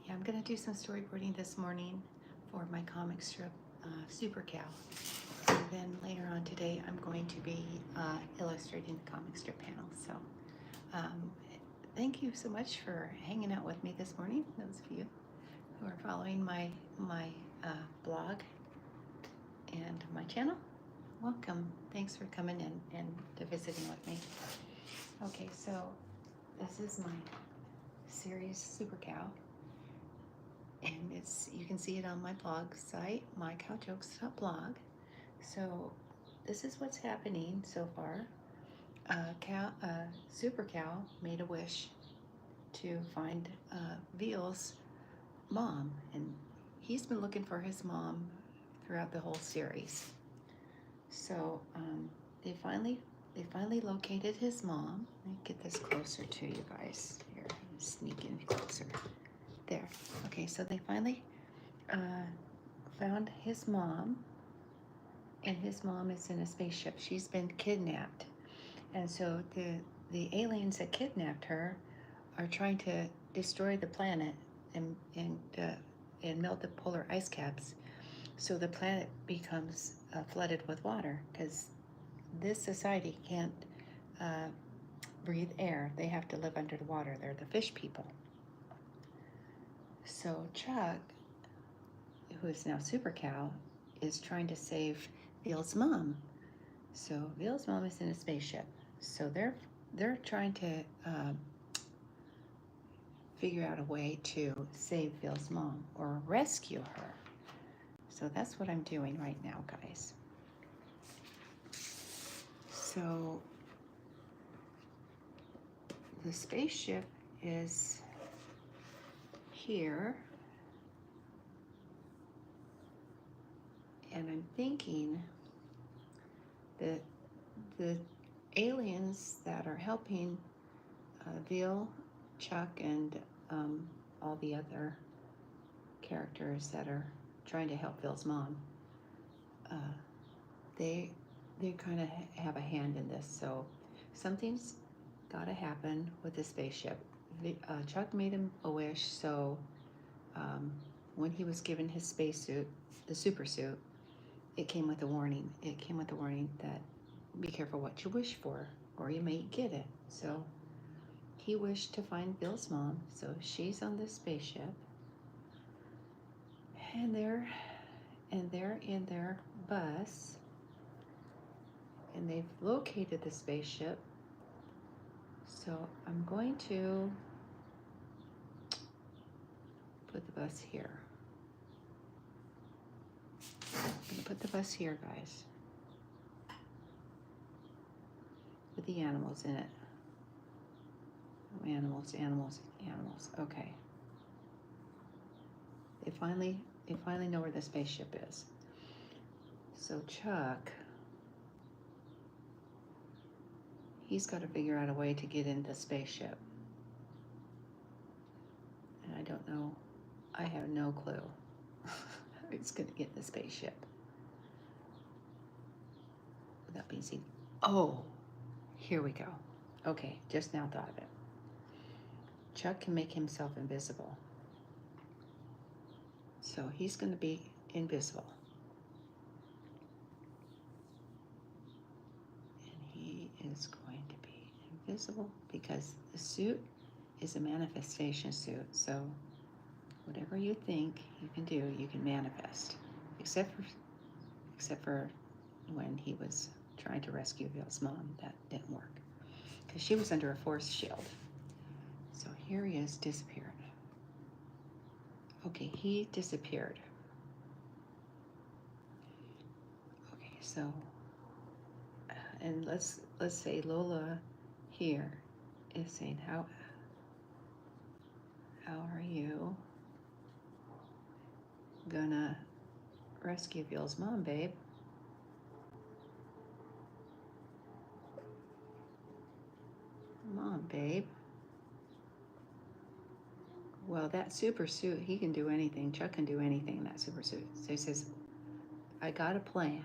Yeah, I'm going to do some storyboarding this morning for my comic strip, Super Cow. And then later on today, I'm going to be illustrating the comic strip panel. So um, thank you so much for hanging out with me this morning, those of you who are following my blog and my channel. Welcome. Thanks for coming in and to visiting with me. Okay, so this is my series Super Cow, and you can see it on my blog site, mycowjokes.blog. So this is what's happening so far. Super Cow made a wish to find Veal's mom, and he's been looking for his mom throughout the whole series. So they finally located his mom. Let me get this closer to you guys. Here, sneak in closer. There. Okay, so they finally found his mom, and his mom is in a spaceship. She's been kidnapped, and so the aliens that kidnapped her are trying to destroy the planet and melt the polar ice caps, so the planet becomes flooded with water, because this society can't breathe air. They have to live under the water. They're the fish people. So Chuck, who is now Super Cow, is trying to save Veal's mom. So Veal's mom is in a spaceship. So they're trying to figure out a way to save Veal's mom or rescue her. So that's what I'm doing right now, guys. So the spaceship is here, and I'm thinking that the aliens that are helping Veal, Chuck, and all the other characters that are trying to help Veal's mom, they kind of have a hand in this. So something's got to happen with the spaceship. Chuck made him a wish, so when he was given his spacesuit, the super suit, it came with a warning. It came with a warning that be careful what you wish for, or you may get it. So he wished to find Veal's mom, so she's on this spaceship, and they're in their bus, and they've located the spaceship. So I'm going to put the bus here. I'm going to put the bus here, guys, with the animals in it. Animals. Okay. They finally know where the spaceship is. So Chuck, he's got to figure out a way to get in the spaceship. And I don't know. I have no clue how he's going to get in the spaceship without being seen. Oh, here we go. Okay, just now thought of it. Chuck can make himself invisible. So he's going to be invisible. And he is going to be invisible because the suit is a manifestation suit. So whatever you think you can do, you can manifest. Except for when he was trying to rescue Veal's mom, that didn't work, because she was under a force shield. So here he is, disappeared. Okay, he disappeared. Okay, so and let's say Lola here is saying, how are you gonna rescue Veal's mom, babe? Come on, babe. Well, that super suit, he can do anything. Chuck can do anything in that super suit. So he says, I got a plan.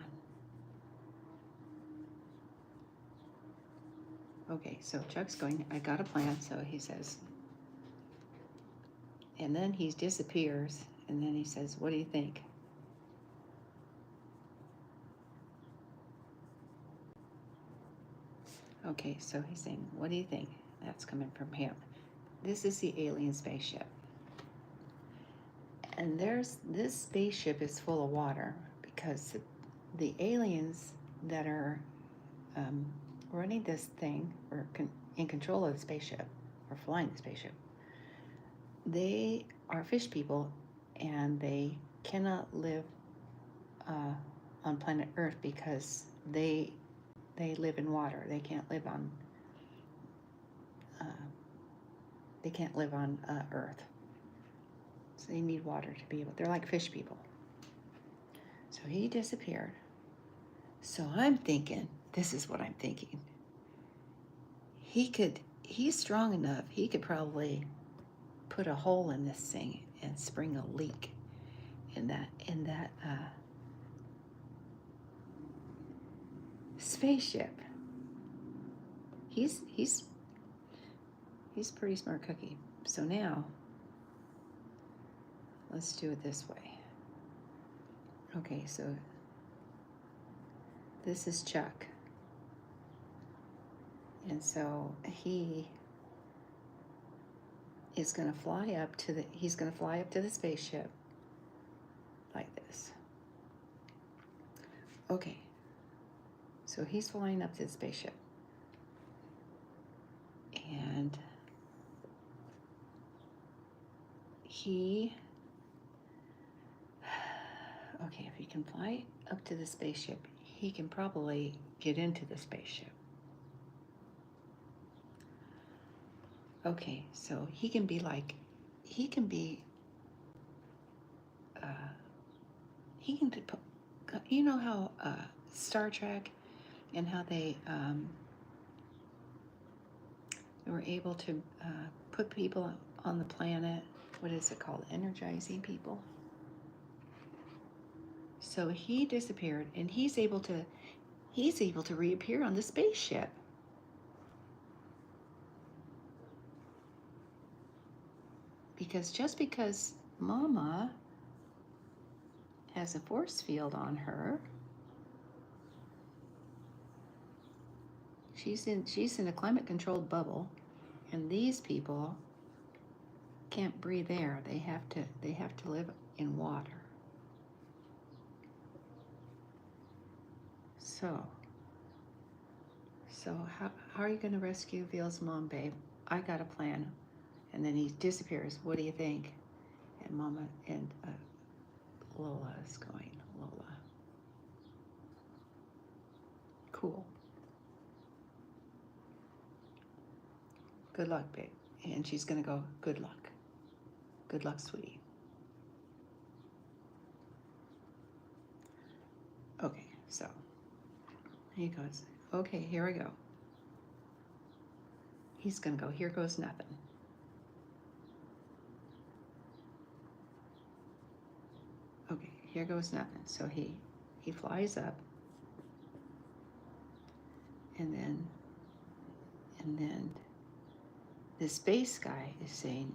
Okay, so Chuck's going, I got a plan. So he says, And then he disappears, and then he says, "What do you think?" Okay, so he's saying, "What do you think?" That's coming from him. This is the alien spaceship. And this spaceship is full of water because the aliens that are running this thing, or in control of the spaceship, or flying the spaceship, they are fish people, and they cannot live on planet Earth because they live in water. They can't live on Earth. So they need water to be able. They're like fish people. So he disappeared. So I'm thinking, this is what I'm thinking. He's strong enough. He could probably put a hole in this thing and spring a leak in that spaceship. He's pretty smart cookie. So now let's do it this way. Okay, so this is Chuck. And so he is going to fly up to the spaceship like this. Okay. So he's flying up to the spaceship. And okay, if he can fly up to the spaceship, he can probably get into the spaceship. Okay, so he can you know how Star Trek, and how they were able to put people on the planet. What is it called? Energizing people. So he disappeared, and he's able to reappear on the spaceship. Because just because Mama has a force field on her, she's in a climate controlled bubble, and these people can't breathe air. They have to live in water. So how are you going to rescue Veal's mom, babe? I got a plan. And then he disappears. What do you think? And Mama and Lola is going. Lola. Cool. Good luck, babe. And she's going to go, good luck. Good luck, sweetie. Okay, so he goes, okay, here we go. He's going to go, here goes nothing. Okay, here goes nothing. So he flies up, and then the space guy is saying,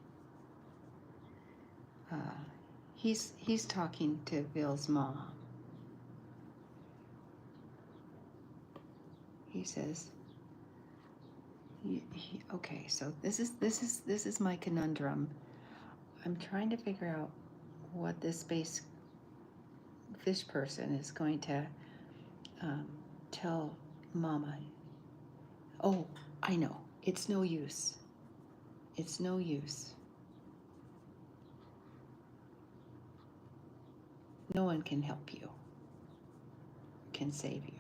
he's talking to Veal's mom. He says, okay, so this is my conundrum. I'm trying to figure out what this space fish person is going to tell Mama. Oh, I know. It's no use. It's no use. No one can help you, can save you.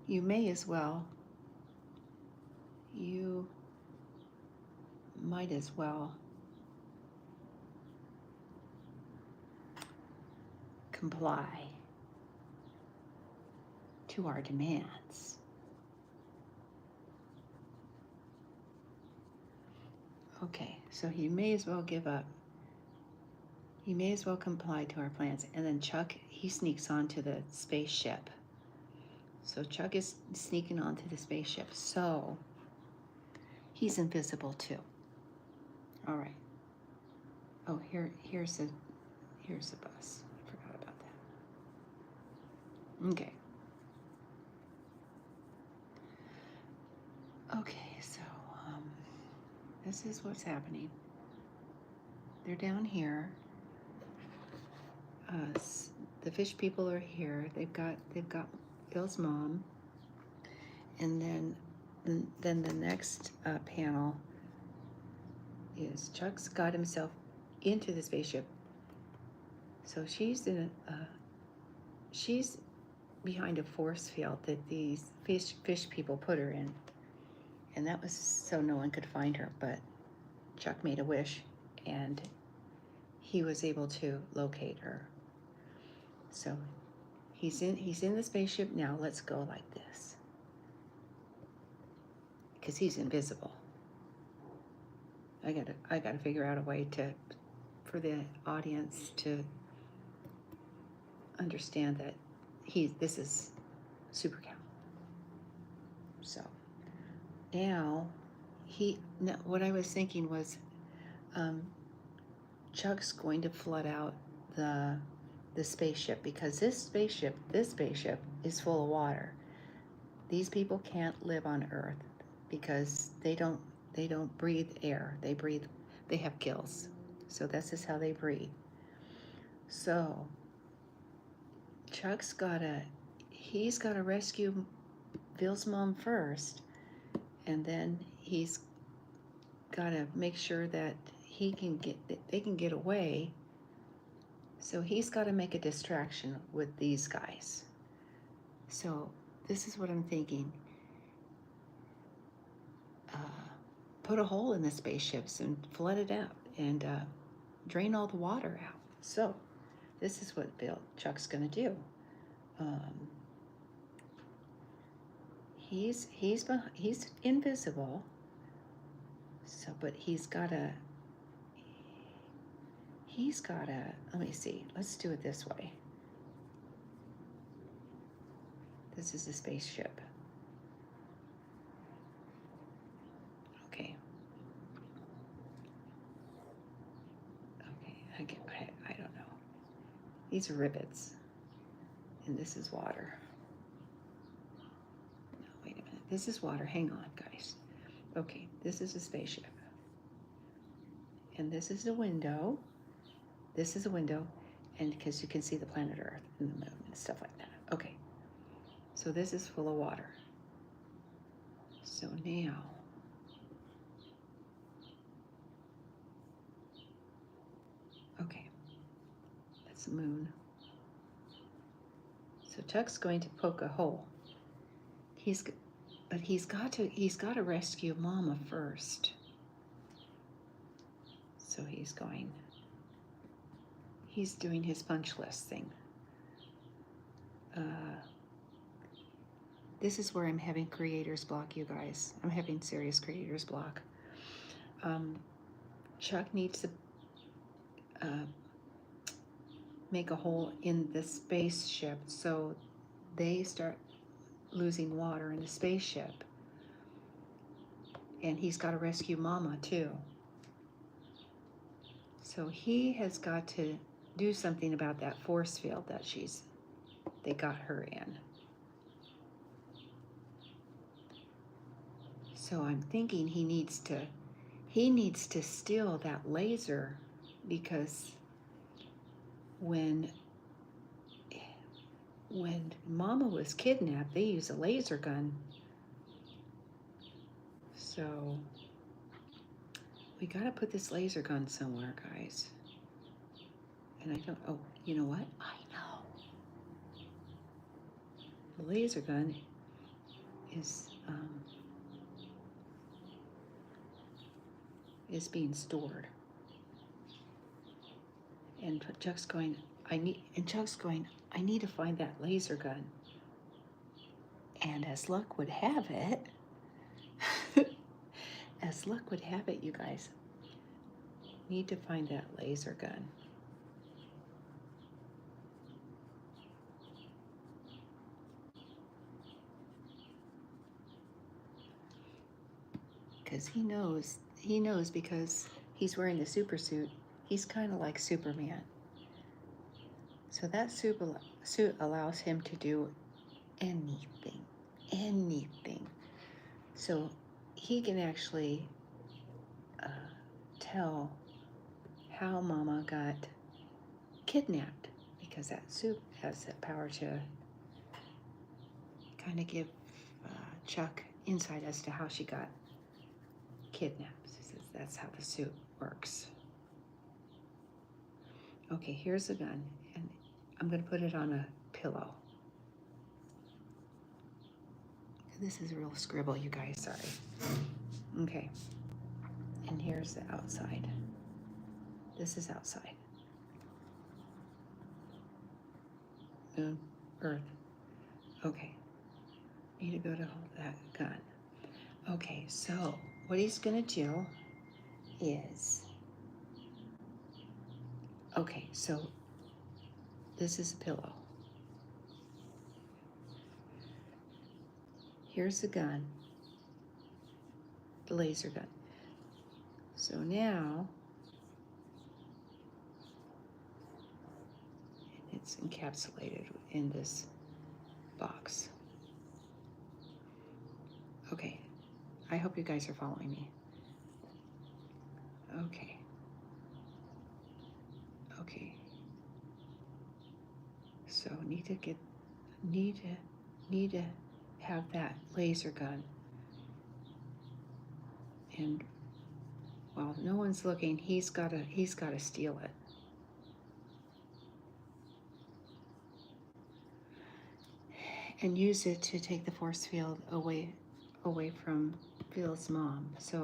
You may as well, you might as well comply to our demands. Okay, so he may as well give up. He may as well comply to our plans. And then Chuck, he sneaks onto the spaceship. So Chuck is sneaking onto the spaceship. So he's invisible too. All right. Oh, here's the bus. I forgot about that. Okay. Okay, so this is what's happening. They're down here. The fish people are here. They've got Bill's mom, and then the next panel is Chuck's got himself into the spaceship. So she's she's behind a force field that these fish people put her in, and that was so no one could find her. But Chuck made a wish, and he was able to locate her. So he's in the spaceship now. Let's go like this, because he's invisible. I gotta figure out a way for the audience to understand that this is Super Cal. So now what I was thinking was Chuck's going to flood out the spaceship, because this spaceship is full of water. These people can't live on Earth because they don't breathe air. They have gills. So this is how they breathe. So Chuck's he's gotta rescue Bill's mom first, and then he's gotta make sure that they can get away. So he's gotta make a distraction with these guys. So this is what I'm thinking. Put a hole in the spaceships and flood it out and drain all the water out. So this is what Chuck's gonna do. He's invisible. So, but he's gotta, let me see, let's do it this way. This is a spaceship. Okay. Okay, I don't know. These are rivets, and this is water. No, wait a minute, this is water, hang on, guys. Okay, this is a spaceship. And this is a window. This is a window, and because you can see the planet Earth and the moon and stuff like that. Okay, so this is full of water. So now, okay, that's the moon. So Chuck's going to poke a hole. He's got to rescue Mama first. So he's doing his punch list thing. This is where I'm having creator's block, you guys. I'm having serious creator's block. Chuck needs to make a hole in the spaceship so they start losing water in the spaceship. And he's got to rescue Mama too. So he has got to do something about that force field that they got her in. So I'm thinking he needs to steal that laser, because when Mama was kidnapped, they used a laser gun. So we gotta put this laser gun somewhere, guys. And I don't, oh, you know what? I know. The laser gun is being stored. And Chuck's going, I need to find that laser gun. And as luck would have it, you guys, need to find that laser gun. Because he knows because he's wearing the super suit, he's kind of like Superman. So that suit allows him to do anything, anything. So he can actually tell how Mama got kidnapped, because that suit has the power to kind of give Chuck insight as to how she got kidnapped. He says that's how the suit works. Okay, here's the gun, and I'm going to put it on a pillow. This is a real scribble, you guys, sorry. Okay, and here's the outside. This is outside. Moon, Earth. Okay, need to go to hold that gun. Okay, so what he's gonna do is, okay, so this is a pillow. Here's the gun, the laser gun. So now, it's encapsulated in this box. Okay, I hope you guys are following me. Okay. Okay. So need to have that laser gun. And while no one's looking, he's gotta steal it. And use it to take the force field away from Phil's mom. So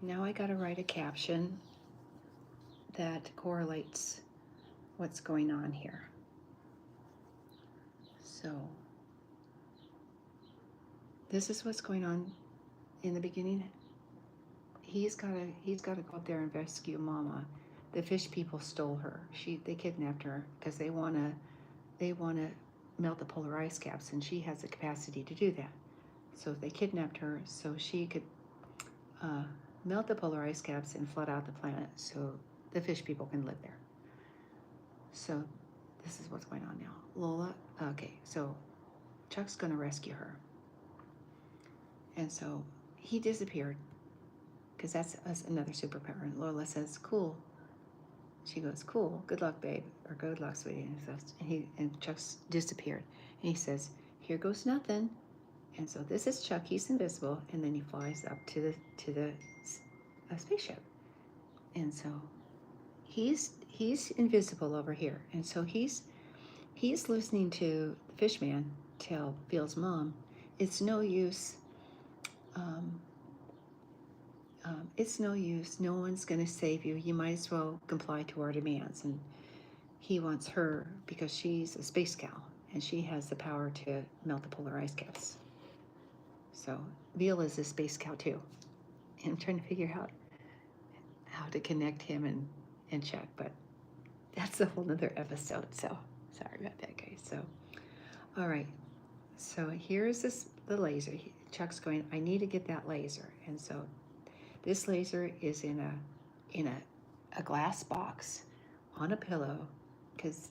now I gotta write a caption that correlates what's going on here. So this is what's going on in the beginning. He's gotta go up there and rescue Mama. The fish people stole her. They kidnapped her because they wanna melt the polar ice caps, and she has the capacity to do that. So they kidnapped her so she could melt the polar ice caps and flood out the planet so the fish people can live there. So this is what's going on now. Lola, okay, so Chuck's gonna rescue her. And so he disappeared because that's another superpower. And Lola says, cool. She goes, cool, good luck, babe, or good luck, sweetie. And Chuck's disappeared. And he says, here goes nothing. And so this is Chuck, he's invisible, and then he flies up to the spaceship. And so he's invisible over here. And so he's listening to the Fishman tell Phil's mom, it's no use, it's no use, no one's gonna save you, you might as well comply to our demands. And he wants her because she's a space gal and she has the power to melt the polar ice caps. So Veal is a space cow too. And I'm trying to figure out how to connect him and Chuck, but that's a whole nother episode. So sorry about that, guys. So, all right. So here's the laser. Chuck's going, I need to get that laser. And so this laser is in a glass box on a pillow, because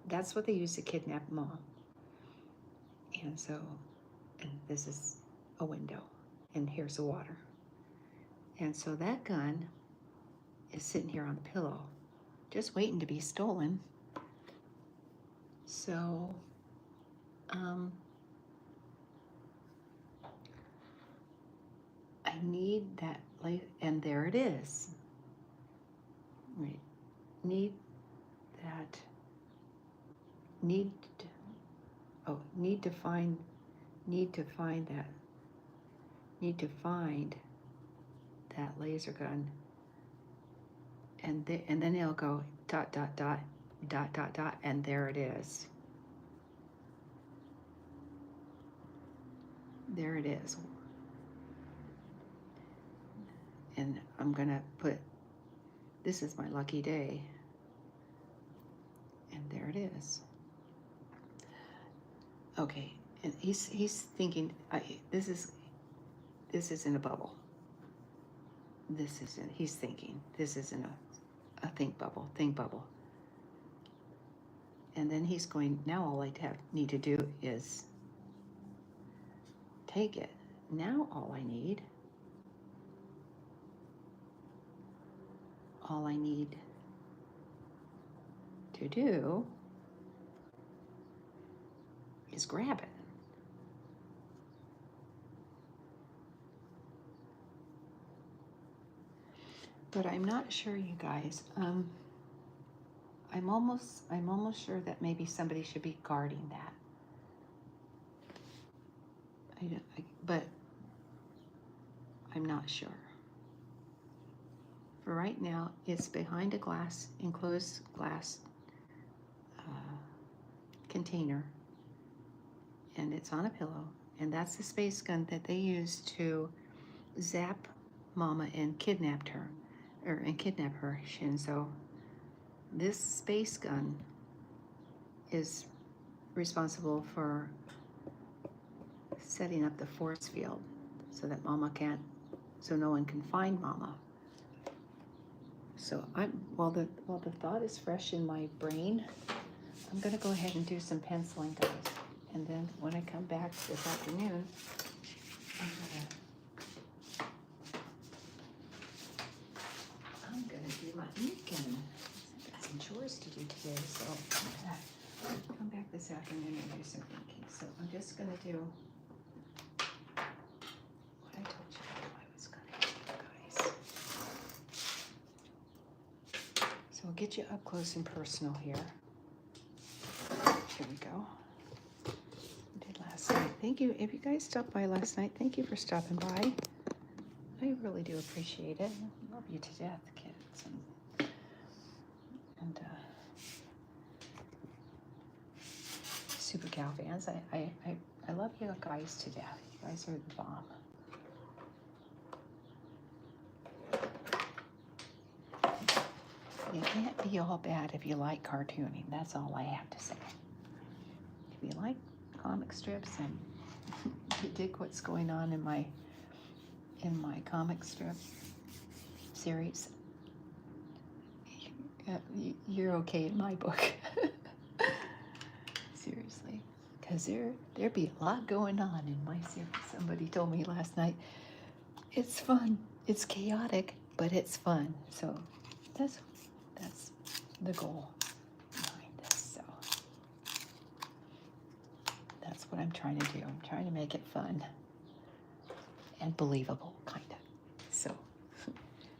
that's what they use to kidnap Mom. And so, and this is a window, and here's the water. And so that gun is sitting here on the pillow, just waiting to be stolen. So, I need that light, and there it is. Right, need that laser gun, and then it'll go ... and there it is. There it is. And I'm gonna put, this is my lucky day, and there it is. Okay, and he's thinking, this is in a bubble. this isn't, he's thinking, this isn't a think bubble, And then he's going, now all I need to do is take it. Now all I need to do is grab it. But I'm not sure, you guys. I'm almost sure that maybe somebody should be guarding that. But I'm not sure. For right now, it's behind a enclosed glass container, and it's on a pillow, and that's the space gun that they used to zap Mama and kidnap her, Shinzo. This space gun is responsible for setting up the force field so that so no one can find Mama. So while the thought is fresh in my brain, I'm gonna go ahead and do some penciling, guys. And then when I come back this afternoon, I'm gonna do my ink, and I've got some chores to do today, so I'm gonna come back this afternoon and do some inking. So I'm just gonna do what I told you I was gonna do, guys. So we'll get you up close and personal here. Here we go. I did last night. Thank you. If you guys stopped by last night, thank you for stopping by. I really do appreciate it. I love you to death, kids. And Super Cow fans, I love you guys to death. You guys are the bomb. You can't be all bad if you like cartooning. That's all I have to say. If you like comic strips and you dig what's going on in my comic strip series, you're okay in my book. Seriously, because there'd be a lot going on in my series. Somebody told me last night, it's fun, it's chaotic, but it's fun. So that's the goal behind this. So that's what I'm trying to do. I'm trying to make it fun and believable, kind of. So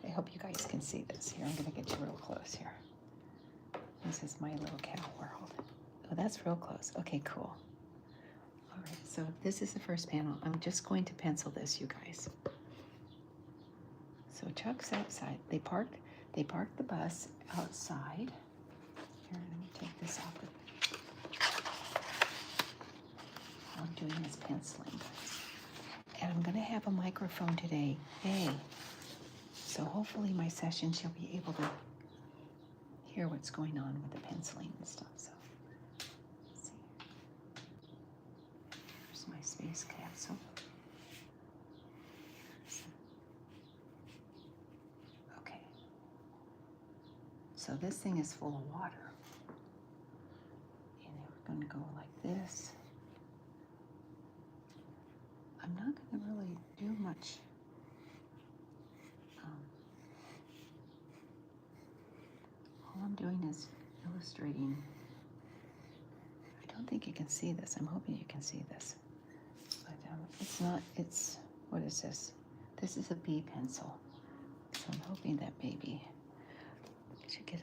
I hope you guys can see this. Here, I'm going to get you real close here. This is my little cow world. Oh, that's real close. Okay, cool. All right, so this is the first panel. I'm just going to pencil this, you guys. So Chuck's outside. They parked the bus outside. Here, let me take this off. All I'm doing is penciling, guys. And I'm going to have a microphone today. Hey. So hopefully my session she'll be able to hear what's going on with the penciling and stuff. So let's see. Here's my space capsule. Okay. So this thing is full of water. And we're going to go like this. I'm not going to really do much. All I'm doing is illustrating. I don't think you can see this. I'm hoping you can see this. But it's not, what is this? This is a B pencil. So I'm hoping that maybe I should get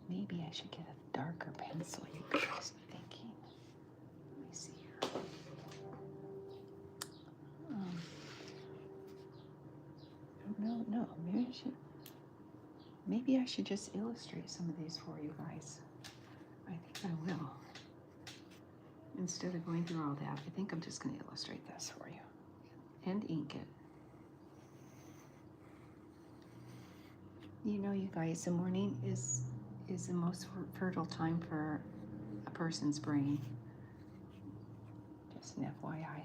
maybe I should get a darker pencil, you guys are thinking. Let me see here. No, maybe I should just illustrate some of these for you guys. I think I will. Instead of going through all that, I think I'm just going to illustrate this for you and ink it. You know, you guys, the morning is the most fertile time for a person's brain. Just an FYI.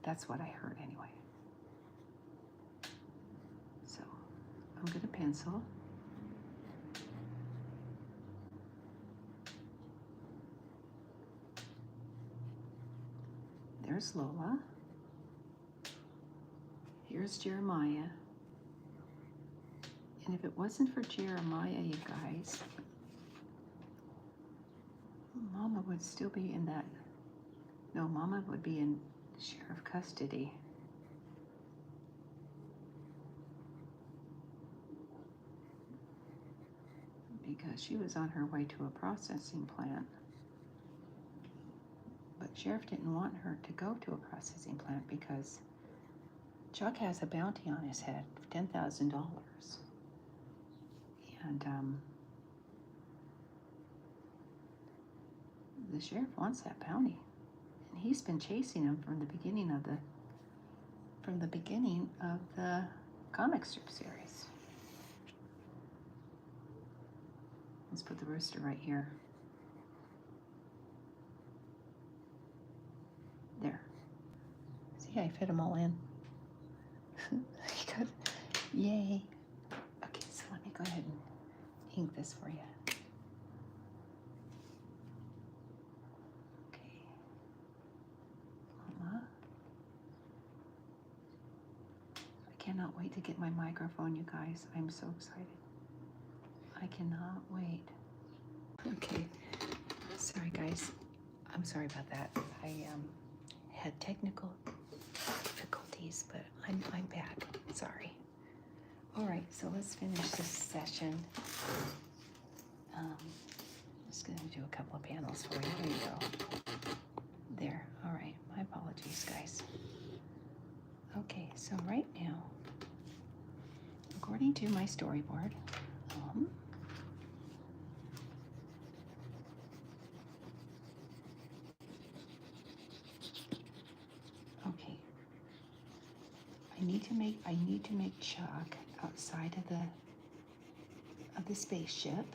That's what I heard anyway. So I'm going to pencil. There's Lola. Here's Jeremiah. And if it wasn't for Jeremiah, you guys, Mama would still be in that. No, Mama would be in sheriff custody. Because she was on her way to a processing plant. But sheriff didn't want her to go to a processing plant because Chuck has a bounty on his head of $10,000. And the sheriff wants that bounty. And he's been chasing him from the beginning of the comic strip series. Let's put the rooster right here. There. See, I fit them all in. Good. Yay. Okay, so let me go ahead and ink this for you. Okay. Mama. I cannot wait to get my microphone, you guys. I'm so excited. I cannot wait. Okay. Sorry, guys. I'm sorry about that. I had technical difficulties, but I'm back. Sorry. All right, so let's finish this session. I'm just going to do a couple of panels for you. There you go. There. All right. My apologies, guys. Okay, so right now, according to my storyboard, okay, I need to make Chuck outside of the spaceship.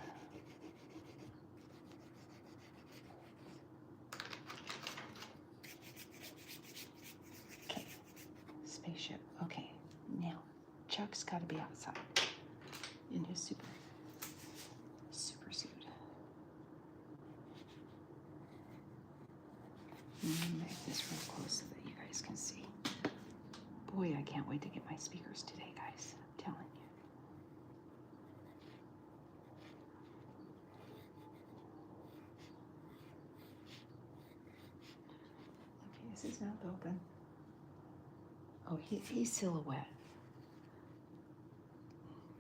Okay, spaceship. Okay, now Chuck's got to be outside in his super suit. Let me make this real close so that you guys can see. Boy, I can't wait to get my speakers today, guys. I'm telling you. Okay, is his mouth open? Oh, he's silhouette.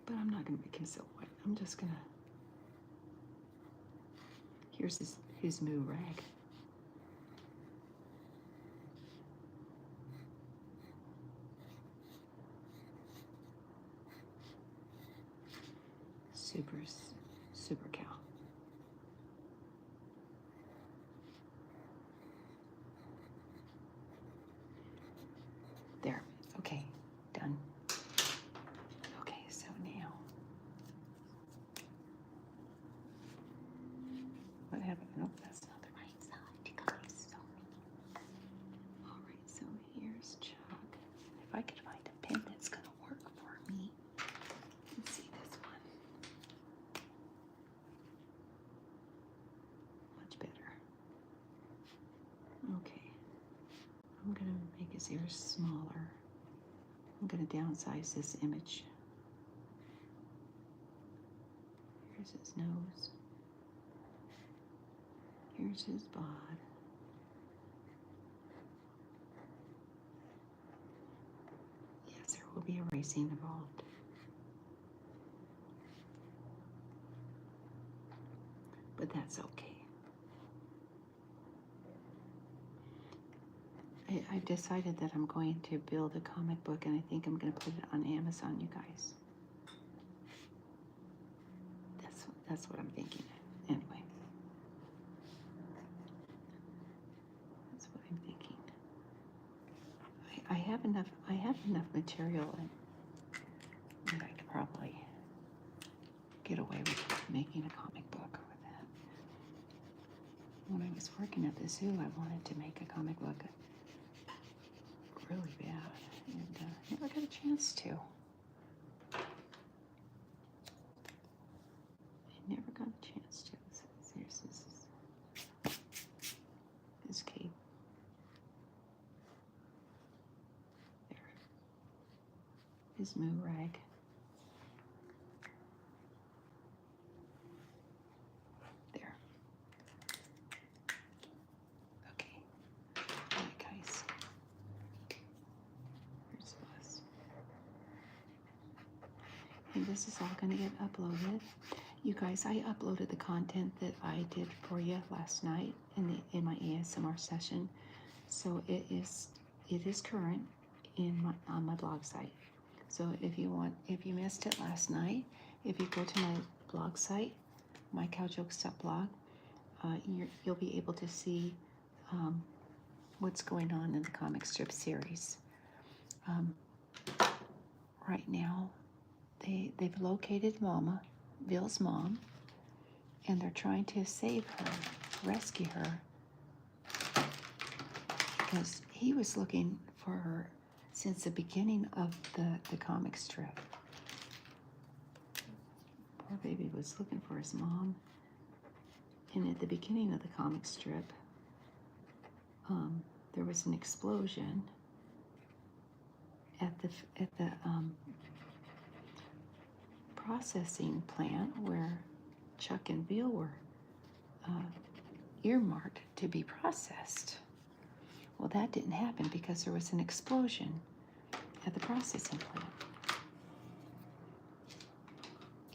But I'm not going to make him silhouette. I'm just going to... Here's his moo rag. Super cow. There. Okay. Done. Okay, so now. What happened? Nope, that's not the right side, guys. Sorry. All right, so here's Chuck. If I could find a pen that's going to work for me. Let's see this one. Much better. Okay. I'm going to make his ears smaller. I'm going to downsize this image. Here's his nose. Here's his bod. Yes, there will be erasing involved. But that's okay. I've decided that I'm going to build a comic book, and I think I'm going to put it on Amazon, you guys. That's what I'm thinking. Anyway. That's what I'm thinking. I have enough material and I could probably get away with making a comic book with that. When I was working at the zoo, I wanted to make a comic book chance to. I never got a chance to. Here's this cape. There. His moo rag. There. Okay. All right, guys. Here's us. And this is all going to get uploaded. You guys, I uploaded the content that I did for you last night in my ASMR session, so it is current on my blog site. So if you missed it last night, if you go to my blog site, mycowjokes.blog, you'll be able to see what's going on in the comic strip series. Right now, they've located Mama, Bill's mom, and they're trying to save her, rescue her, because he was looking for her since the beginning of the comic strip. Poor baby was looking for his mom, and at the beginning of the comic strip, there was an explosion at the processing plant where Chuck and Bill were earmarked to be processed. Well, that didn't happen because there was an explosion at the processing plant.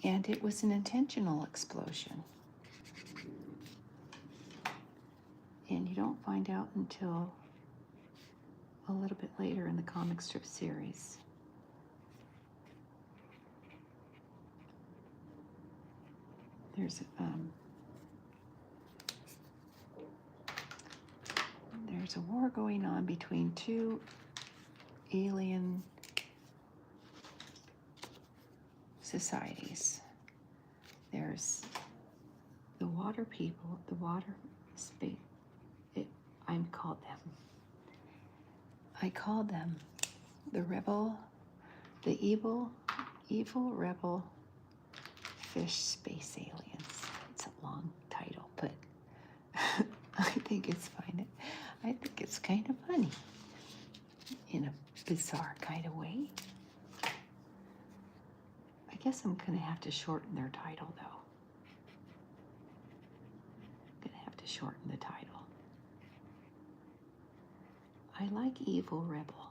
And it was an intentional explosion. And you don't find out until a little bit later in the comic strip series. There's a war going on between two alien societies. There's the water people, the water space. I called them the evil rebel fish space aliens. It's a long title, but I think it's fine. I think it's kind of funny in a bizarre kind of way. I guess I'm gonna have to shorten their title though. I'm gonna have to shorten the title. I like evil rebel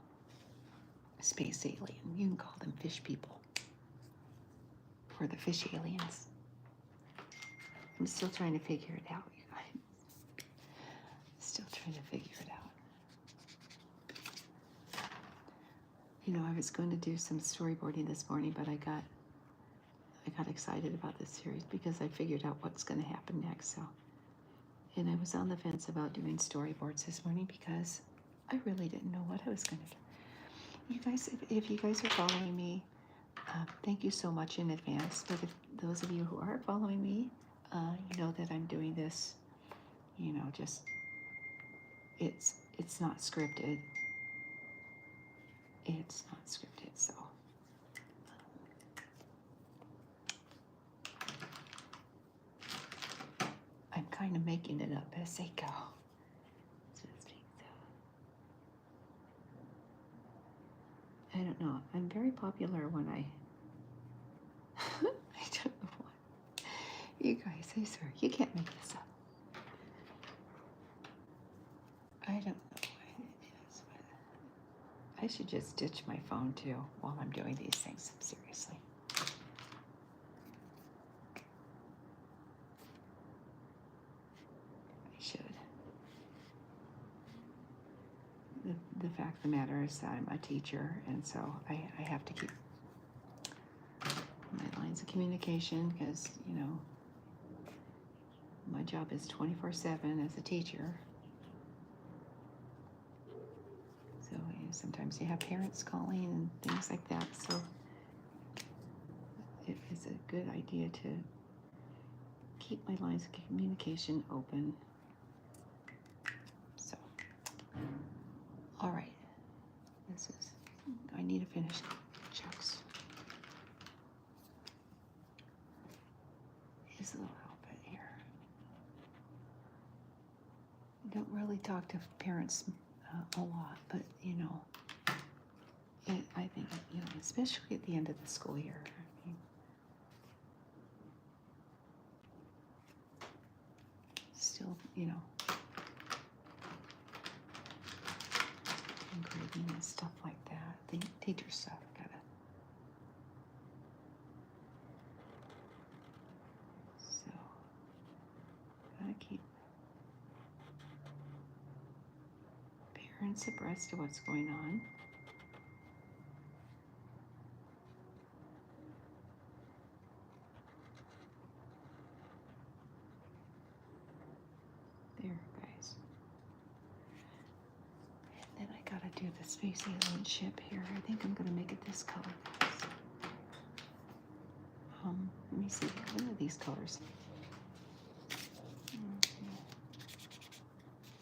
space alien. You can call them fish people. Or the fish aliens. I'm still trying to figure it out, you guys. Still trying to figure it out. You know, I was going to do some storyboarding this morning, but I got excited about this series because I figured out what's going to happen next. So, and I was on the fence about doing storyboards this morning because I really didn't know what I was going to do. You guys, if you guys are following me, thank you so much in advance. But if those of you who aren't following me, you know that I'm doing this, you know, just, it's not scripted. It's not scripted, so. I'm kind of making it up as I go. I don't know. I'm very popular when I don't know what. You guys, I swear, you can't make this up. I don't know what it is, but I should just ditch my phone too while I'm doing these things, seriously. I should. The fact of the matter is that I'm a teacher, and so I have to keep my lines of communication because, you know, my job is 24/7 as a teacher. So sometimes you have parents calling and things like that, so it is a good idea to keep my lines of communication open. So, all right, this is I need to finish Chuck's his little outfit here. I don't really talk to parents a lot, but you know, I think, you know, especially at the end of the school year. I mean, still, you know, engraving and stuff like that. The teacher stuff, gotta. So, gotta keep parents abreast of what's going on. There, guys. And then I gotta do the Space Alien ship here. I think I'm gonna make it this color, guys. Let me see. What are these colors?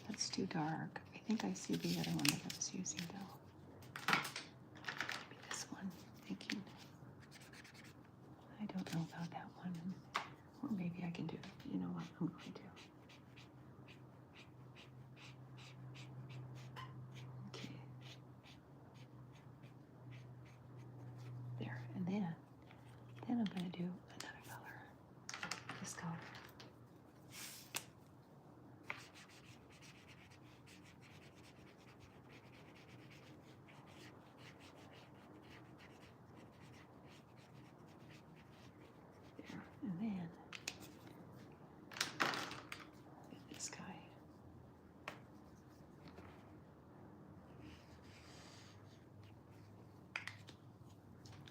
That's too dark. I think I see the other one that I was using though. Maybe this one. Thinking. I don't know about that one. Or maybe I can do it. You know what? I'm going to. Okay. There. And then I'm going to do another color. This color. There. And then this guy.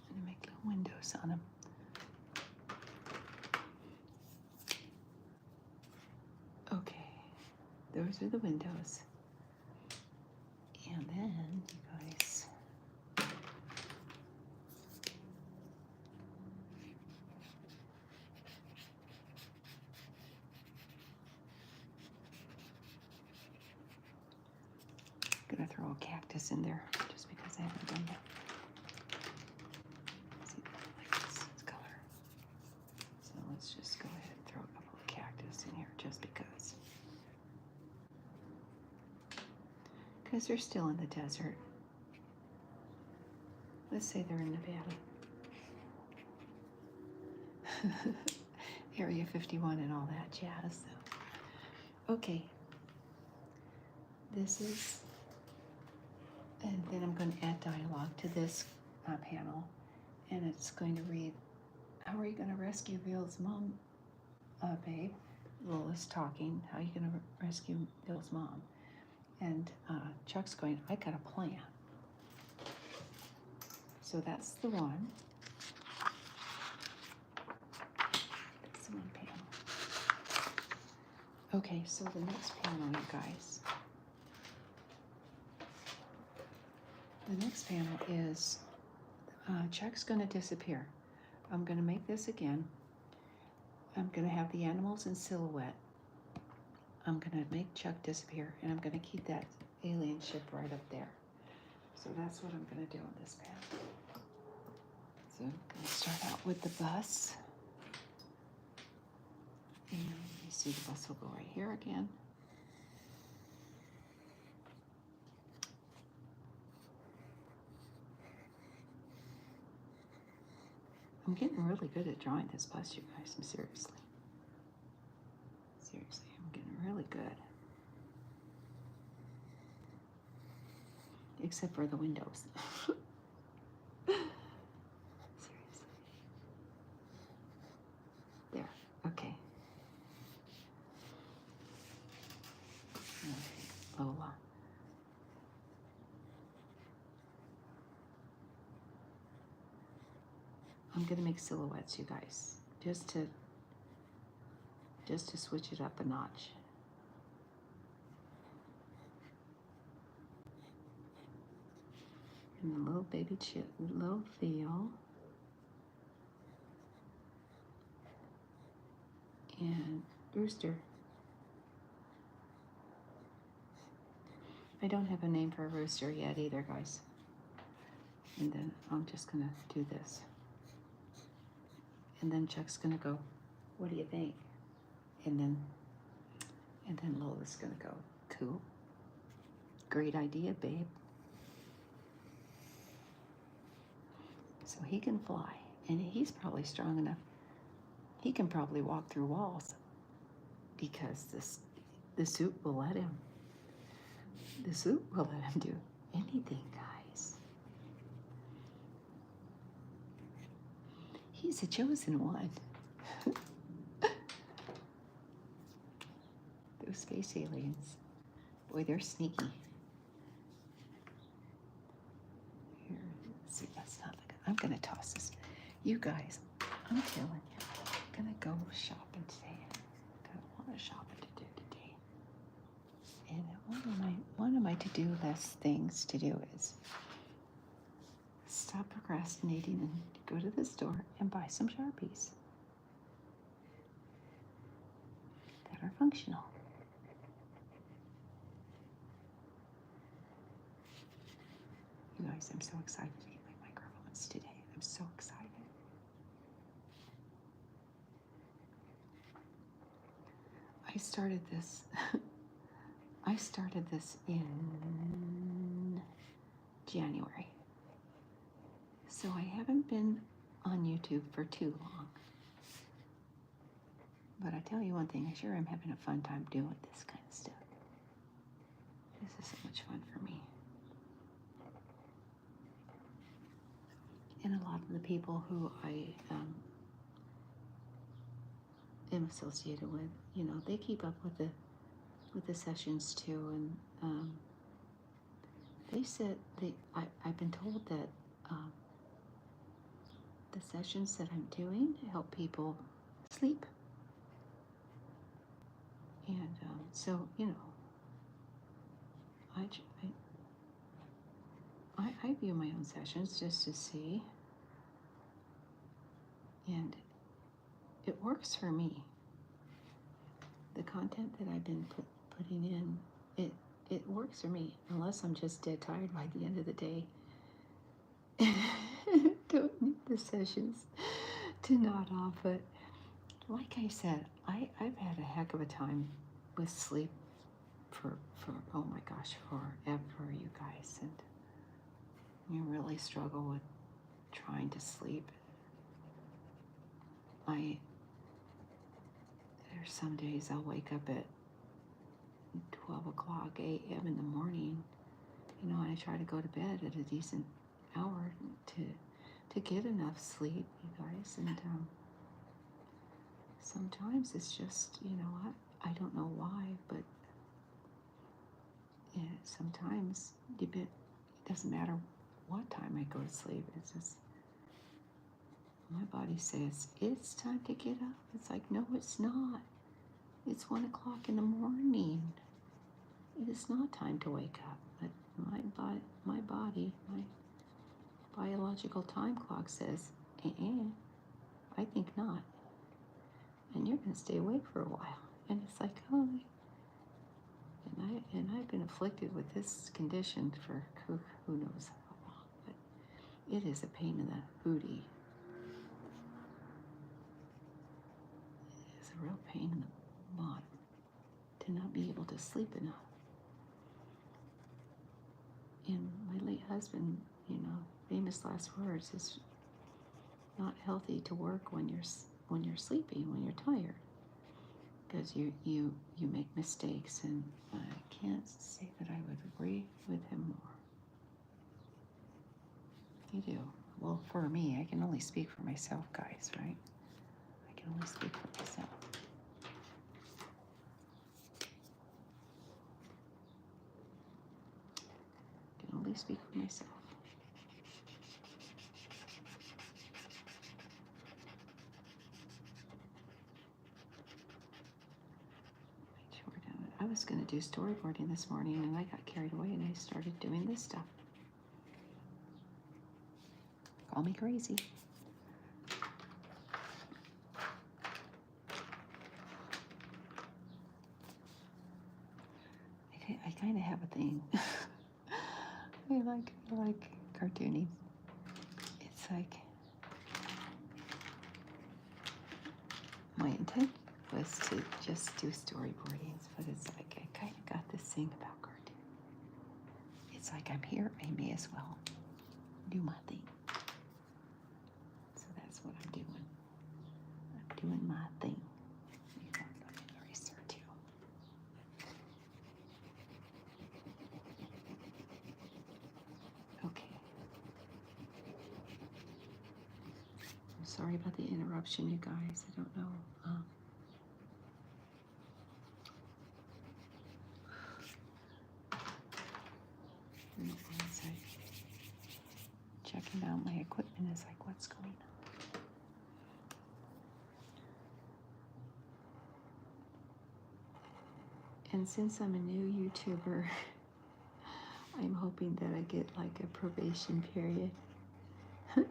And make little windows on him. Okay, those are the windows. And then, you guys, I'm gonna throw a cactus in there just because I haven't done that. See, like this color. So let's just go ahead and throw a couple of cactus in here just because. Because they're still in the desert. Let's say they're in Nevada. Area 51 and all that jazz. So. Okay. This is, and then I'm going to add dialogue to this panel. And it's going to read, how are you going to rescue Bill's mom, babe? Lola's talking. How are you going to rescue Bill's mom? And Chuck's going, I got a plan. So that's the one. That's the one panel. Okay, so the next panel, you guys. The next panel is Chuck's going to disappear. I'm going to make this again. I'm going to have the animals in silhouette. I'm going to make Chuck disappear, and I'm going to keep that alien ship right up there. So that's what I'm going to do on this panel. So I'm going to start out with the bus. And you see the bus will go right here again. I'm getting really good at drawing this bus, you guys. Seriously. Seriously, I'm getting really good. Except for the windows. Seriously. There, okay. Lola. I'm gonna make silhouettes, you guys, just to switch it up a notch. And the little baby little Theo, and Rooster. I don't have a name for a rooster yet either, guys. And then I'm just gonna do this. And then Chuck's gonna go, what do you think? And then Lola's gonna go, cool. Great idea, babe. So he can fly, and he's probably strong enough. He can probably walk through walls because the suit will let him. The suit will let him do anything, guys. He's a chosen one. Those space aliens, boy, they're sneaky. Here, let's see, that's not the. I'm gonna toss this. You guys, I'm telling you, I'm gonna go shopping today. Got a lot of shopping to do today. And one of my to-do list things to do is stop procrastinating and go to the store and buy some Sharpies that are functional. You guys, I'm so excited to get my microphones today. I'm so excited. I started this in January. So I haven't been on YouTube for too long. But I tell you one thing, I sure am having a fun time doing this kind of stuff. This is so much fun for me. And a lot of the people who I am associated with, you know, they keep up with the sessions too, and they said I've been told that the sessions that I'm doing help people sleep, and so you know, I view my own sessions just to see, and it works for me. The content that I've been putting in, it works for me, unless I'm just dead tired by the end of the day. Don't need the sessions to nod off, but like I said, I've had a heck of a time with sleep for oh my gosh, forever, you guys, and you really struggle with trying to sleep. There's some days I'll wake up at 12 o'clock a.m. in the morning, you know, and I try to go to bed at a decent hour to get enough sleep, you guys, and sometimes it's just, you know, I don't know why, but yeah, sometimes it doesn't matter what time I go to sleep, it's just my body says, it's time to get up. It's like, no, it's not. It's 1 o'clock in the morning. It is not time to wake up. But my body, my biological time clock says, I think not. And you're going to stay awake for a while. And it's like, oh. And I've been afflicted with this condition for who knows how long. But it is a pain in the hootie. It's a real pain in the bottom to not be able to sleep enough. And my late husband, you know, famous last words is not healthy to work when you're sleepy, when you're tired, because you make mistakes, and I can't say that I would agree with him more. You do. Well, for me, I can only speak for myself, guys, right? I can only speak for myself. I can only speak for myself. I was going to do storyboarding this morning, and I got carried away, and I started doing this stuff. Call me crazy. I kind of have a thing. I like cartooning. like my intent was to just do storyboardings, but it's like I kind of got this thing about cartoon. It's like I'm here, I may as well do my thing. So that's what I'm doing. I'm doing my thing. Eraser too. Okay. I'm sorry about the interruption, you guys. I don't know. It's like checking out my equipment is like, what's going on? And since I'm a new YouTuber, I'm hoping that I get like a probation period. So,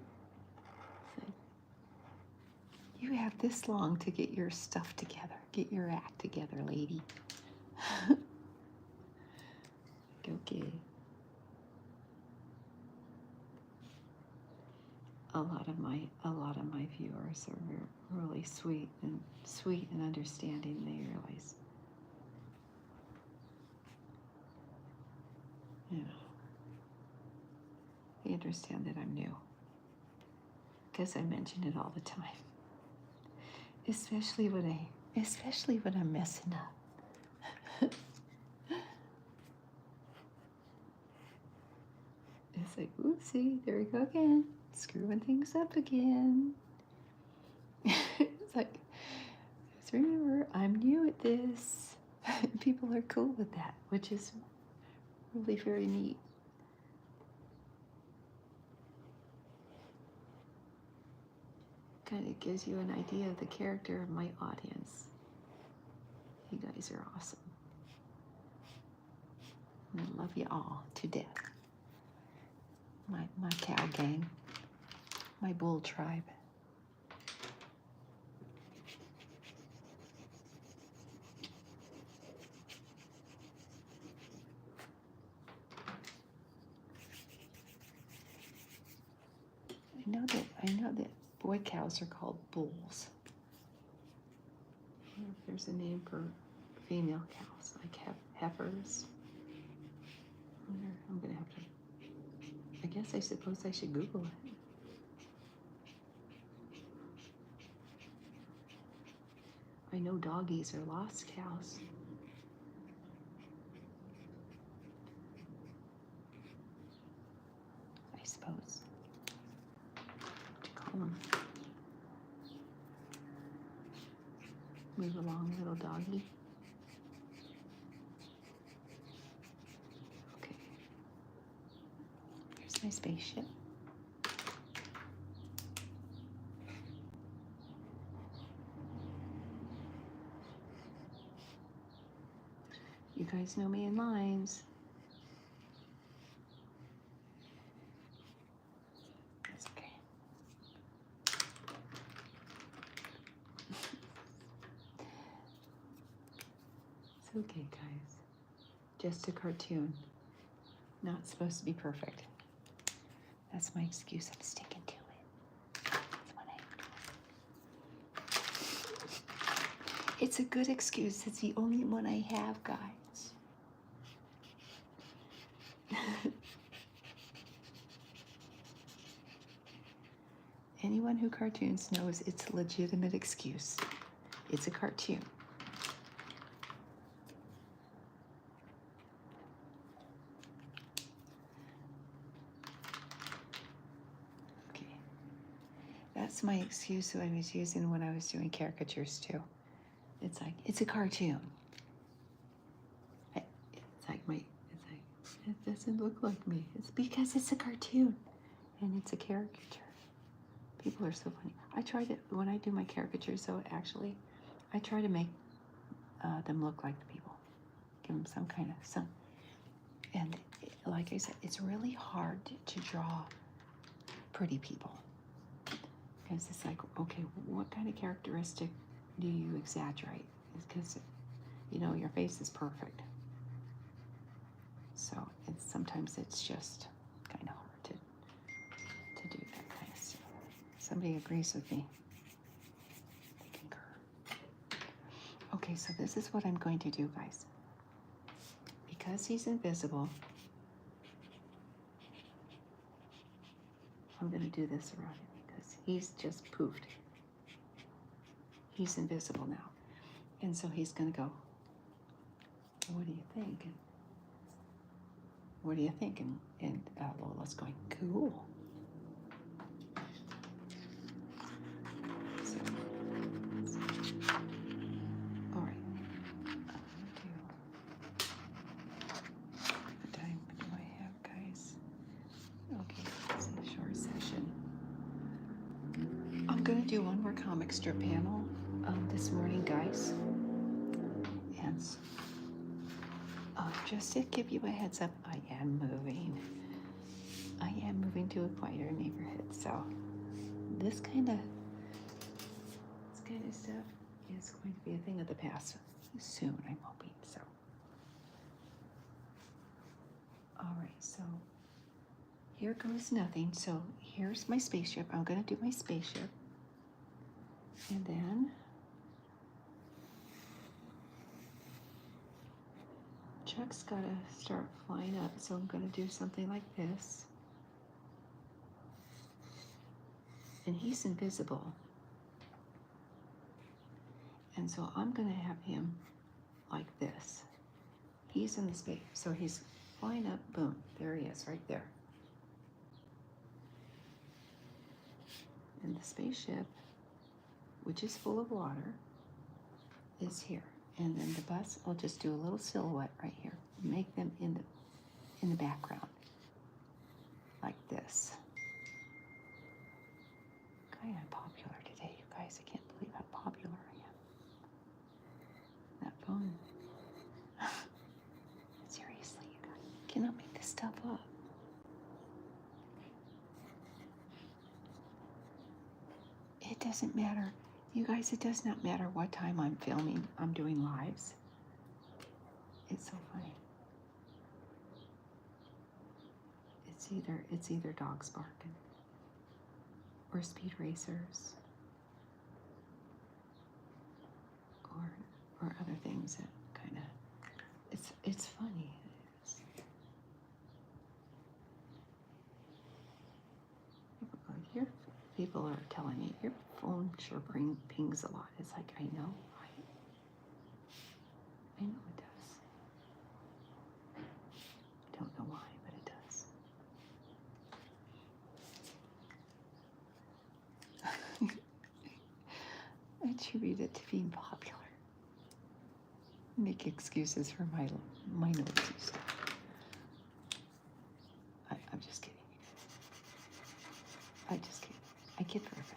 you have this long to get your stuff together, get your act together, lady. Okay. A lot of my viewers are really sweet and understanding. They realize, you know, they understand that I'm new. Because I mention it all the time. Especially when I'm messing up. It's like, oopsie, there we go again. Screwing things up again. It's like, just remember, I'm new at this. People are cool with that, which is really very neat. Kind of gives you an idea of the character of my audience. You guys are awesome. I love you all to death. My cow gang, my bull tribe. I know that boy cows are called bulls. I wonder if there's a name for female cows, like heifers. I'm gonna have to. I guess I suppose I should Google it. I know doggies are lost cows. I suppose. What do you call them? Move along, little doggy. Okay. Here's my spaceship. You guys know me in lines. That's okay. It's okay, guys. Just a cartoon. Not supposed to be perfect. That's my excuse. I'm sticking to it. That's what I do. It's a good excuse. It's the only one I have, guys. Anyone who cartoons knows it's a legitimate excuse. It's a cartoon. Okay. That's my excuse that I was using when I was doing caricatures too. It's like, it's a cartoon. It doesn't look like me. It's because it's a cartoon and it's a caricature. People are so funny. I try to, when I do my caricatures, so actually, I try to make them look like the people. Give them some kind of, and like I said, it's really hard to draw pretty people. Because it's like, okay, what kind of characteristic do you exaggerate? Because, you know, your face is perfect. So sometimes it's just kind of hard to do that kind of stuff. Somebody agrees with me. They concur. Okay, so this is what I'm going to do, guys. Because he's invisible, I'm going to do this around him because he's just poofed. He's invisible now. And so he's going to go, what do you think? And what do you think? And Lola's going, cool. So, all right. What time do I have, guys? Okay, it's a short session. I'm going to do one more comic strip panel this morning, guys. And just to give you a heads up, I am moving. I am moving to a quieter neighborhood, so this kind of stuff is going to be a thing of the past soon, I'm hoping. So, all right, so here goes nothing. So here's my spaceship. I'm going to do my spaceship, and then Chuck's got to start flying up, so I'm going to do something like this. And he's invisible. And so I'm going to have him like this. He's in the space, so he's flying up, boom, there he is, right there. And the spaceship, which is full of water, is here. And then the bus, I'll just do a little silhouette right here. Make them in the background, like this. I'm popular today, you guys. I can't believe how popular I am. That phone. Seriously, you guys. I cannot make this stuff up. It doesn't matter. You guys, it does not matter what time I'm filming. I'm doing lives. It's so funny. It's either dogs barking or speed racers or other things that kind of, it's funny. People are telling me your phone sure pings a lot. It's like, I know it does. I don't know why, but it does. I attribute it to being popular. Make excuses for my noisy stuff. I'm just kidding. I just kidding. I kid perfect.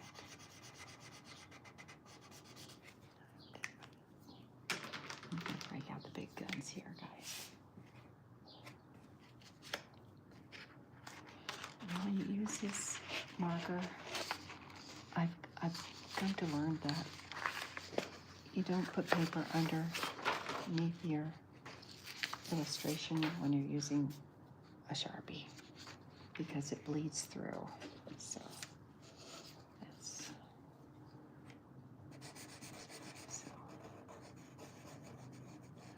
I'm gonna break out the big guns here, guys. And when you use this marker, I've come to learn that you don't put paper underneath your illustration when you're using a Sharpie because it bleeds through. So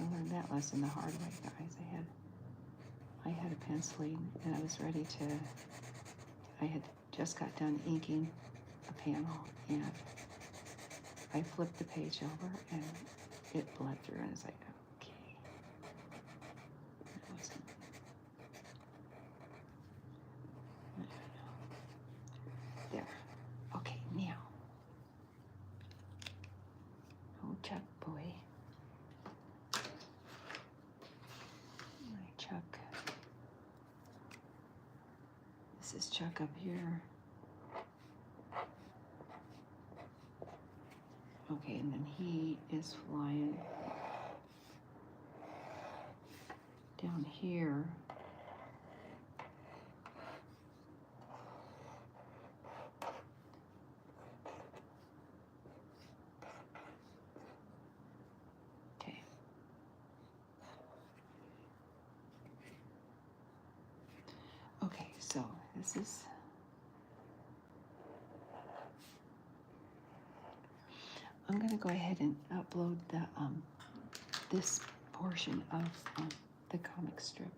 I learned that lesson the hard way, guys. I had a penciling and I was ready to, I had just got done inking a panel and I flipped the page over and it bled through and it's like, okay. It wasn't. I don't know. There. Okay, now. Oh, Chuck boy. My Chuck. This is Chuck up here. Okay, and then he is flying down here. Okay. Okay, so this is I'm gonna go ahead and upload the this portion of the comic strip.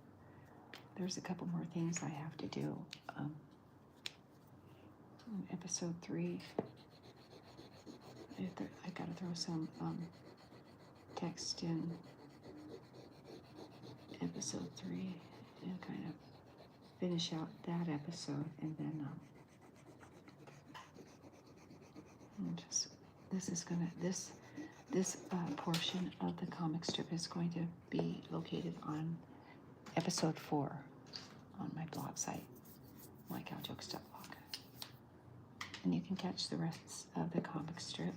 There's a couple more things I have to do. In episode 3, I gotta throw some text in episode 3 and kind of finish out that episode, and then this portion of the comic strip is going to be located on episode 4 on my blog site, mycowjokes.blog. And you can catch the rest of the comic strip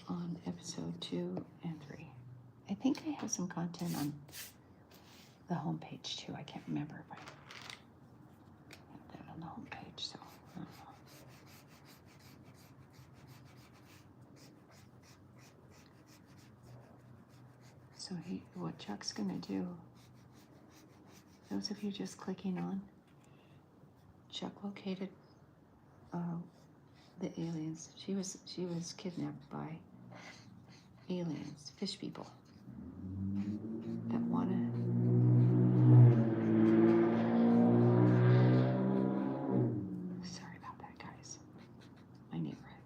on episode 2 and 3. I think I have some content on the homepage too. I can't remember if I have that on the homepage, so I don't know. So what Chuck's gonna do, those of you just clicking on, Chuck located the aliens. She was kidnapped by aliens, fish people that wanna sorry about that, guys. My neighborhood.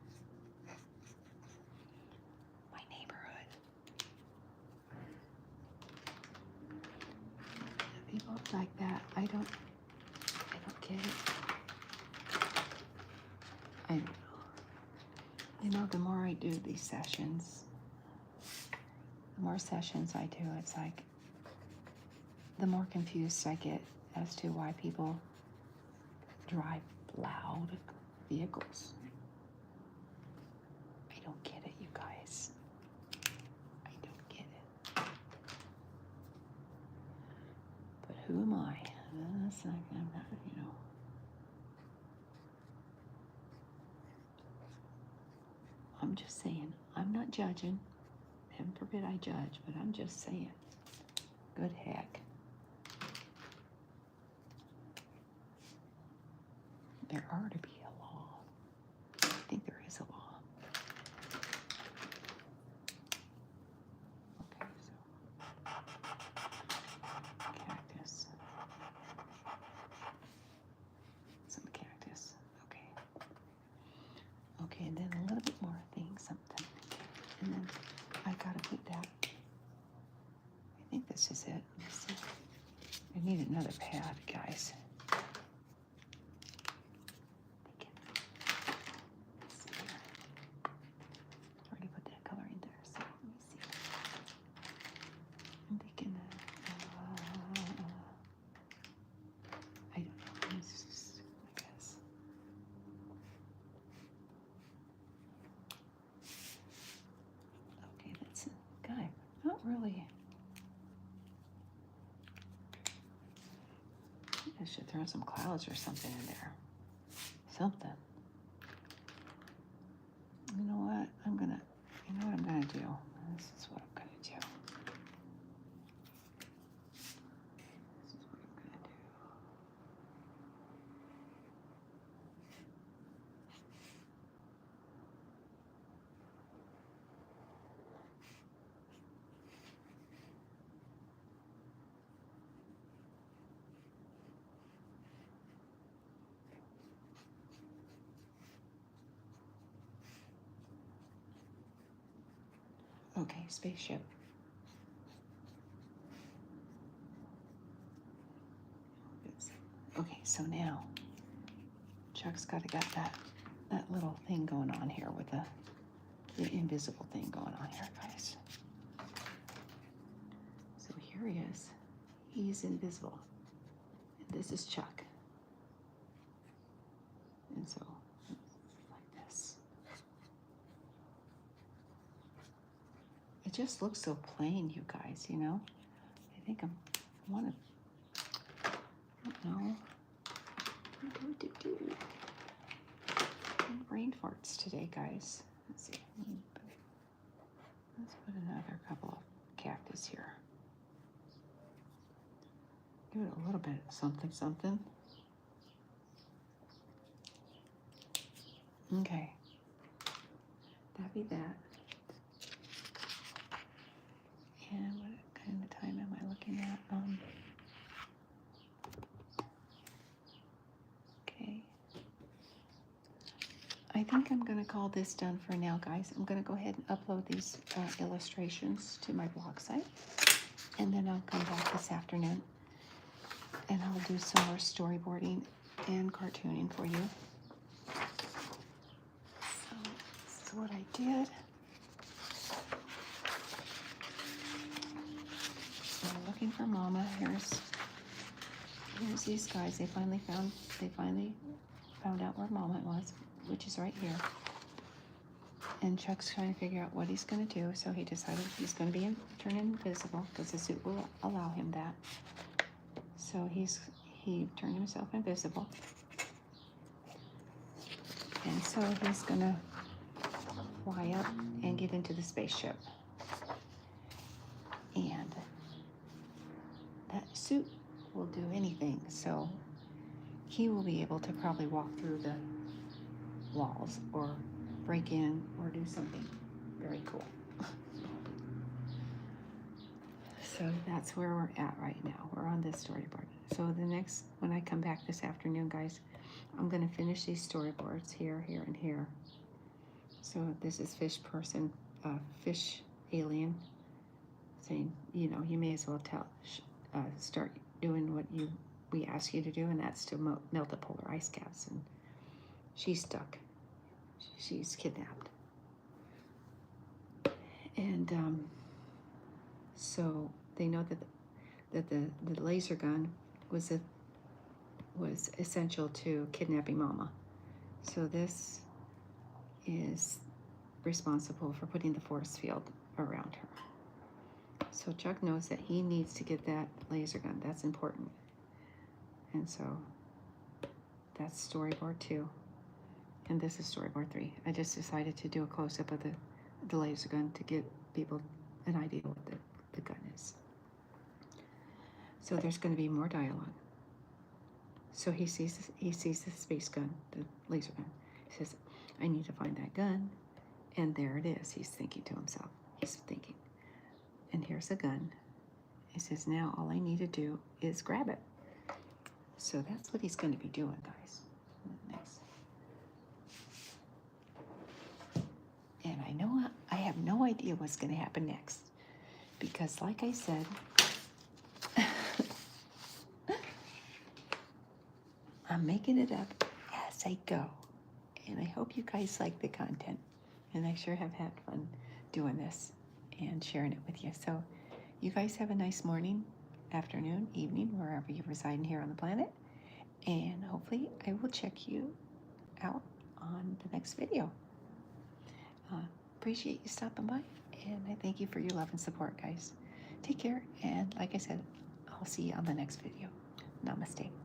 People like that. I don't get it. I don't know. You know, the more I do these sessions, the more sessions I do, it's like the more confused I get as to why people drive loud vehicles. I don't get it, you guys. I don't get it. But who am I? That's not, I'm not, you know. I'm just saying, I'm not judging. Heaven forbid I judge, but I'm just saying. Good heck. There ought to be a law. I think there is a law. Okay, so cactus. Some cactus. Okay. Okay, and then a little bit more thing, something. And then I gotta put that. I think this is it. Let's see. I need another pad, guys. Already put that color in there, so let me see. I'm thinking I don't know. It's just, I guess. Okay, that's it. Guy, not really. I should throw some clouds or something in there. Something. You know what? You know what I'm gonna do? This is what I'm gonna do. This is what I'm gonna do. Okay, spaceship. Okay, so now Chuck's got that little thing going on here with the invisible thing going on here, guys. So here he is. He's invisible. And this is Chuck. And so like this. It just looks so plain, you guys, you know? I think I don't know. Brain farts today, guys. Let's see. Let's put another couple of cactus here. Give it a little bit of something. Okay. that be that. And what kind of time am I looking at? Okay. I think I'm going to call this done for now, guys. I'm going to go ahead and upload these illustrations to my blog site. And then I'll come back this afternoon and I'll do some more storyboarding and cartooning for you. So this is what I did. So looking for Mama. Here's these guys. They finally found out where Mama was, which is right here. And Chuck's trying to figure out what he's going to do, so he decided he's going to turn invisible because the suit will allow him that. So he turned himself invisible, and so he's going to fly up and get into the spaceship. And that suit will do anything, so he will be able to probably walk through the walls or break in or do something very cool. So that's where we're at right now. We're on this storyboard. So when I come back this afternoon, guys, I'm going to finish these storyboards here, here, and here. So this is fish person, fish alien, saying, you know, you may as well start doing what we ask you to do, and that's to melt the polar ice caps. And she's stuck. She's kidnapped. And so they know that the laser gun was essential to kidnapping Mama. So this is responsible for putting the force field around her. So Chuck knows that he needs to get that laser gun. That's important. And so that's storyboard 2. And this is storyboard 3. I just decided to do a close-up of the laser gun to give people an idea what the gun is. So there's going to be more dialogue. So he sees the space gun, the laser gun. He says, I need to find that gun. And there it is. He's thinking to himself. He's thinking. And here's a gun. He says, now all I need to do is grab it. So that's what he's going to be doing, guys. Next. And I have no idea what's going to happen next. Because like I said, I'm making it up as I go. And I hope you guys like the content. And I sure have had fun doing this and sharing it with you. So you guys have a nice morning, afternoon, evening, wherever you're residing here on the planet. And hopefully I will check you out on the next video. Appreciate you stopping by, and I thank you for your love and support, guys. Take care, and like I said, I'll see you on the next video. Namaste.